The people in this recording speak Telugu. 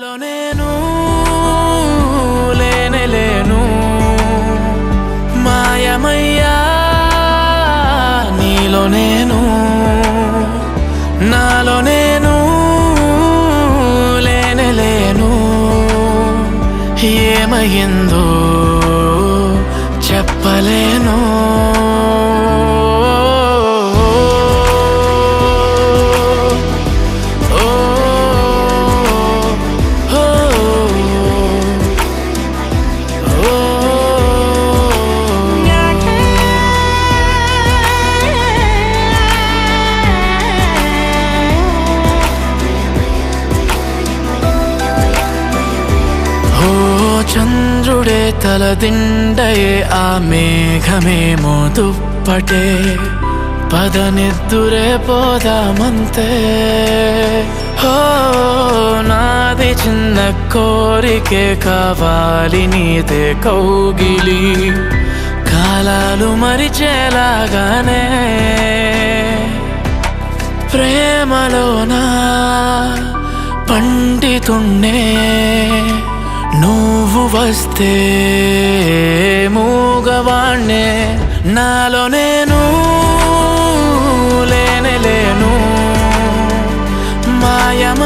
నాలో నేను లేను మాయమయ్యా నీలో నేను నాలో నేను లేను ఏమయ్యిందో చెప్పలేను చంద్రుడే తలదిండయే ఆ మేఘమేమో దుప్పటే పదనిద్దురే పోదామంతే హో నాది చిన్న కోరికే కావాలి నీదే కౌగిలి కాలాలు మరిచేలాగానే ప్రేమలోనా పండితున్నే నువ్వు వస్తే మూగవాణ్ణే నాలో నేను లేను మాయమ